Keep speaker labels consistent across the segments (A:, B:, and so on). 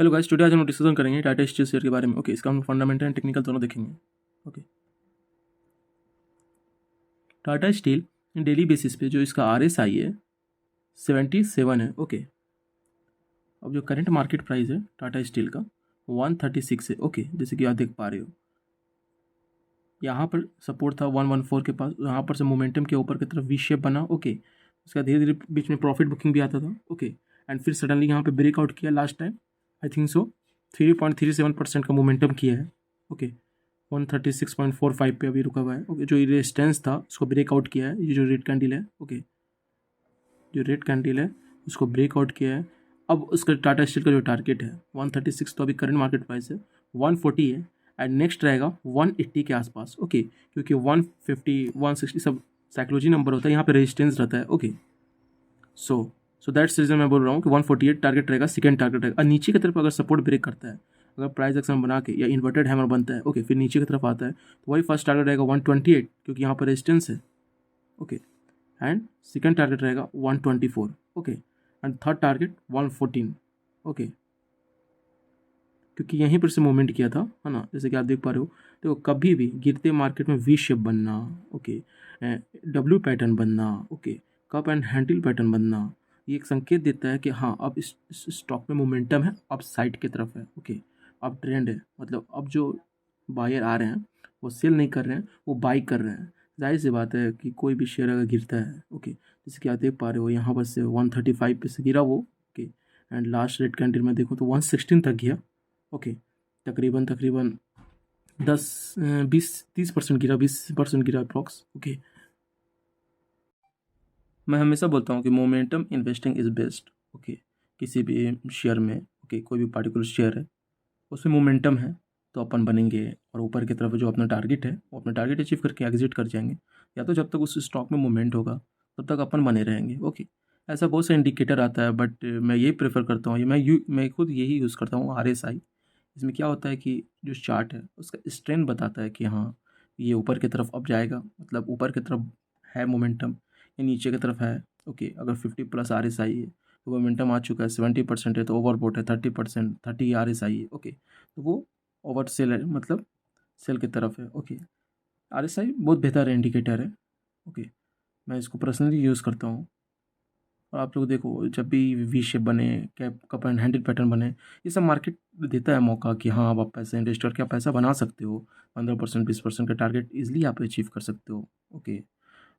A: Hello guys, today आज हम discussion करेंगे टाटा स्टील शेयर के बारे में। ओके, इसका हम फंडामेंटल एंड टेक्निकल दोनों देखेंगे। Okay, Tata steel daily basis पे जो इसका RSI है 77 है। ओके, अब जो करंट मार्केट प्राइस है टाटा स्टील का 136 है। ओके, जैसे कि आप देख पा रहे हो यहाँ पर सपोर्ट था 114 के पास, यहाँ पर से मोमेंटम के ऊपर की तरफ वी शेप बना। ओके, इसका धीरे धीरे बीच में प्रॉफिट बुकिंग भी आता था। ओके, एंड फिर सडनली यहाँ पे ब्रेकआउट किया last time, I think so 3.37% का मोमेंटम किया है। ओके, 136.45 पे अभी रुका हुआ है। ओके, जो रेजिस्टेंस था उसको ब्रेकआउट किया है। ये जो रेड कैंडल है, ओके, जो रेड कैंडल है उसको ब्रेकआउट किया है। अब उसका टाटा स्टील का जो टारगेट है 136, तो अभी करंट मार्केट प्राइस है 140 है, एंड नेक्स्ट रहेगा 180 के आसपास। ओके, क्योंकि 150 160 सब साइकोलॉजी नंबर होता है, यहाँ पे रेजिस्टेंस रहता है। ओके, सो दैट्स रीजन मैं बोल रहा हूँ कि 148 टारगेट रहेगा, सेकेंड टारगेट रहेगा। और नीचे की तरफ अगर सपोर्ट ब्रेक करता है, अगर प्राइस एक्शन बना के या इन्वर्टेड हैमर बनता है, ओके, फिर नीचे की तरफ आता है, तो वही फर्स्ट टारगेट रहेगा 128, क्योंकि यहाँ पर रेजिस्टेंस है। ओके, एंड सेकेंड टारगेट रहेगा 124। Okay, and third target 114। Okay, क्योंकि यहीं पर से मूवमेंट किया था, है ना, जैसे कि आप देख पा रहे हो। तो कभी भी गिरते मार्केट में वी शेप बनना, ओके, डब्ल्यू पैटर्न बनना, okay, cup and handle pattern बनना, ये एक संकेत देता है कि हाँ, अब इस स्टॉक में मोमेंटम है, अब साइड की तरफ है। ओके, अब ट्रेंड है, मतलब अब जो बायर आ रहे हैं वो सेल नहीं कर रहे हैं, वो बाई कर रहे हैं। जाहिर सी बात है कि कोई भी शेयर अगर गिरता है, ओके, जैसे कि आप देख पा रहे हो यहाँ पर से 135 पे से गिरा वो। Okay, and last red candle में देखो तो 116 तक गया। ओके, तकरीबन 10-20-30% गिरा, 20% गिरा अप्रॉक्स। ओके, मैं हमेशा बोलता हूँ कि momentum investing is best. Okay, किसी भी शेयर में, ओके, कोई भी पार्टिकुलर शेयर है उसमें मोमेंटम है तो अपन बनेंगे, और ऊपर की तरफ जो अपना टारगेट है वो अपना टारगेट अचीव करके एग्जिट कर जाएंगे, या तो जब तक उस स्टॉक में मोमेंट होगा तब तक अपन बने रहेंगे। ओके, ऐसा बहुत सा इंडिकेटर आता है, बट मैं यही प्रेफर करता हूँ, मैं खुद यही यूज़ करता हूँ, RSI। इसमें क्या होता है कि जो चार्ट है उसका स्ट्रेंथ बताता है कि हाँ, ये ऊपर की तरफ अब जाएगा, मतलब ऊपर की तरफ है मोमेंटम, या नीचे की तरफ है। ओके, अगर 50+ RSI है तो मोमेंटम आ चुका है, 70% है तो ओवरबोट है, 30% 30 RSI है। ओके, तो वो ओवर सेल है, मतलब सेल की तरफ है। ओके, RSI बहुत बेहतर इंडिकेटर है। ओके, मैं इसको पर्सनली यूज़ करता हूँ। और आप लोग देखो, जब भी वी शेप बने, cap cup and handle pattern बने, ये सब मार्केट देता है मौका कि हाँ, अब आप पैसा इन्वेस्ट करके आप पैसा बना सकते हो। 15% 20% का टारगेट ईजिली आप अचीव कर सकते हो। ओके,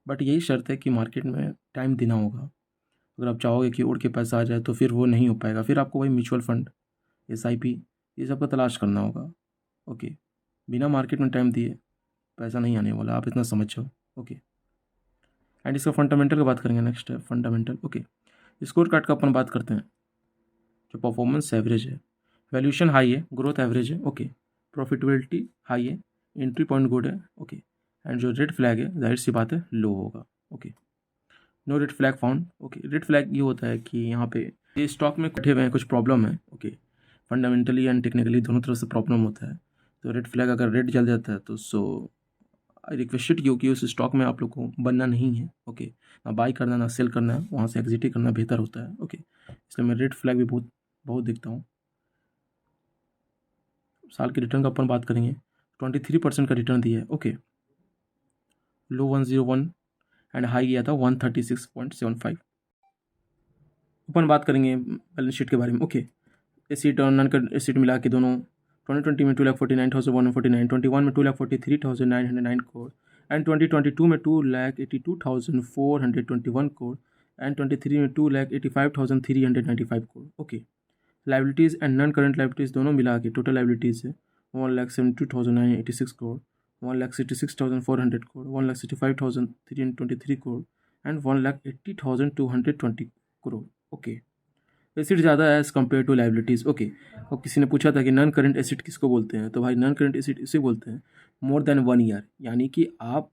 A: बट यही शर्त है कि मार्केट में टाइम देना होगा। अगर आप चाहोगे कि उड़ के पैसा आ जाए तो फिर वो नहीं हो पाएगा, फिर आपको वही म्यूचुअल फंड, SIP, ये सब का तलाश करना होगा। ओके, बिना मार्केट में टाइम दिए पैसा नहीं आने वाला, आप इतना समझ जाओ। ओके, एंड इसका फंडामेंटल की बात करेंगे। नेक्स्ट है फंडामेंटल। ओके, स्कोर कार्ड का अपन बात करते हैं। जो परफॉर्मेंस एवरेज है, वैल्यूएशन हाई है, ग्रोथ एवरेज है। ओके, प्रॉफिटेबिलिटी हाई है, एंट्री पॉइंट गुड है। ओके, एंड जो रेड फ्लैग है जाहिर सी बात है लो होगा। Okay, no red flag found. Okay, red flag ये होता है कि यहाँ पे ये स्टॉक में कटे हुए हैं, कुछ प्रॉब्लम है। ओके, फंडामेंटली एंड टेक्निकली दोनों तरफ से प्रॉब्लम होता है। तो रेड फ्लैग अगर रेड जल जाता है तो आई रिक्वेस्टेड यू कि उस स्टॉक में आप लोग को बनना नहीं है। ओके, ना बाई करना ना सेल करना है, वहाँ से एग्जिट ही करना बेहतर होता है। ओके, इसलिए मैं रेड फ्लैग भी बहुत बहुत देखता हूँ। साल के रिटर्न का अपन बात करेंगे, 23% का रिटर्न दिया है। ओके, लो 101 एंड हाई गया था 136.75। अपन बात करेंगे बैलेंस शीट के बारे में। ओके, एसिड और नॉन एसिड मिला के दोनों 2020 में 2,49,149, 21 में 2,43,909 करोड़, एंड 2022 में 2,82,421 करोड़, एंड 23 में 2,85,395 crore. Okay, liabilities and non current liabilities दोनों मिला के टोटल लाइबिलिटीज़ है 1,72,986 crore, 1,66,400 crore, 1,65,323 crore, and 1,80,220 crore. Okay, asset ज़्यादा है as compared to liabilities. Okay, और किसी ने पूछा था कि नॉन करंट एसिड किसको बोलते हैं, तो भाई नॉन करंट एसिड इसे बोलते हैं मोर देन 1 ईयर, यानी कि आप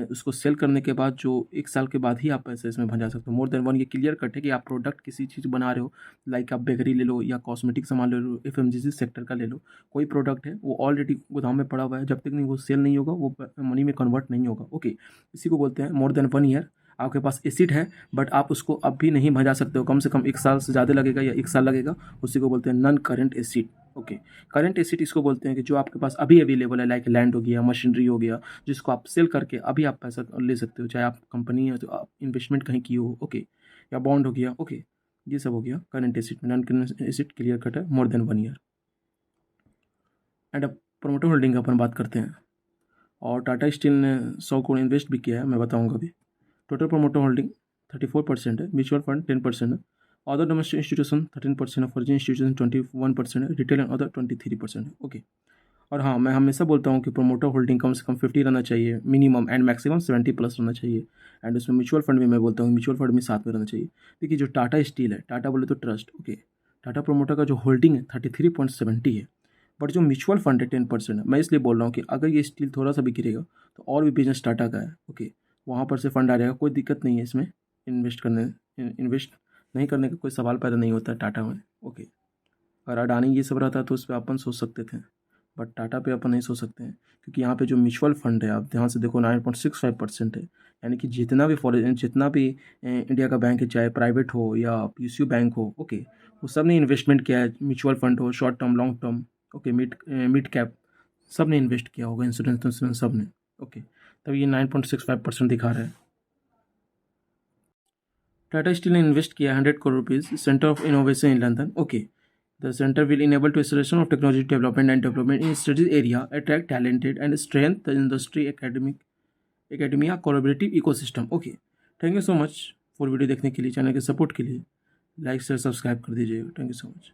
A: उसको सेल करने के बाद जो 1 साल के बाद ही आप पैसे इसमें भंजा सकते हो। मोर देन 1 ये क्लियर कट है कि आप प्रोडक्ट किसी चीज़ बना रहे हो, लाइक आप बेकरी ले लो या कॉस्मेटिक सामान ले लो, FMCG सेक्टर का ले लो, कोई प्रोडक्ट है वो ऑलरेडी गोदाम में पड़ा हुआ है, जब तक नहीं वो सेल नहीं होगा वो मनी में कन्वर्ट नहीं होगा। ओके, इसी को बोलते हैं मोर देन 1 ईयर आपके पास एसिड है बट आप उसको अब भी नहीं भजा सकते हो, कम से कम 1 साल से ज़्यादा लगेगा या 1 साल लगेगा, उसी को बोलते हैं non current acid. Okay, current acid इसको बोलते हैं कि जो आपके पास अभी अवेलेबल है, लाइक लैंड हो गया, मशीनरी हो गया, जिसको आप सेल करके अभी आप पैसा ले सकते हो, चाहे आप कंपनी है तो आप इन्वेस्टमेंट कहीं की हो, ओके, या बॉन्ड हो गया, ओके, ये सब हो गया करंट एसिड में। Non current acid clear cut है, मोर देन 1 ईयर। एंड अब प्रोमोटर होल्डिंग का अपन बात करते हैं। और टाटा स्टील ने 100 करोड़ इन्वेस्ट भी किया है, मैं बताऊंगा अभी। टोटल प्रोमोटर होल्डिंग 34% है, म्यूचुअल फंड 10% है, अदर डोमेस्टिक इंस्टीट्यूशन 13% है, फॉरेन इंस्टीट्यूशन 21% है, रिटेल एंड अदर 23% है। ओके, और हाँ, मैं हमेशा बोलता हूँ कि प्रोमोटर होल्डिंग कम से कम 50 रहना चाहिए मिनिमम, एंड मैक्सिमम 70 प्लस रहना चाहिए। एंड उसमें म्यूचुअल फंड भी मैं बोलता हूँ म्यूचुअल फंड में साथ में रहना चाहिए। देखिए जो टाटा स्टील है, टाटा बोले तो ट्रस्ट, ओके, टाटा प्रोमोटर का जो होल्डिंग है 33.70 है, बट जो म्यूचुअल फंड है 10% है। मैं इसलिए बोल रहा हूँ कि अगर ये स्टील थोड़ा सा भी गिरेगा तो और भी बिजनेस टाटा का है, ओके, वहाँ पर से फंड आ जाएगा, कोई दिक्कत नहीं है इसमें। इन्वेस्ट नहीं करने का कोई सवाल पैदा नहीं होता है टाटा में, ओके। अगर अडानी ये सब रहता तो उस पर अपन सोच सकते थे, बट टाटा पे अपन नहीं सोच सकते हैं, क्योंकि यहाँ पे जो म्यूचुअल फंड है, आप ध्यान से देखो, 9.65% है। यानी कि जितना भी इंडिया का बैंक है, चाहे प्राइवेट हो या पीएसयू बैंक हो, ओके, वो सब ने इन्वेस्टमेंट किया है। म्यूचुअल फंड हो, short term, long term, okay, mid cap, सब ने इन्वेस्ट किया होगा, इंश्योरेंस सब ने, ओके, तब ये 9.65% दिखा रहा है। टाटा स्टील ने इन्वेस्ट किया 100 crore rupees centre of innovation in London, okay. The center will enable to acceleration of technology development in studies area, attract talented and strengthen the industry academia collaborative ecosystem. Okay, thank you so much for video देखने के लिए, channel के support के लिए like share subscribe कर दीजिएगा। Thank you so much.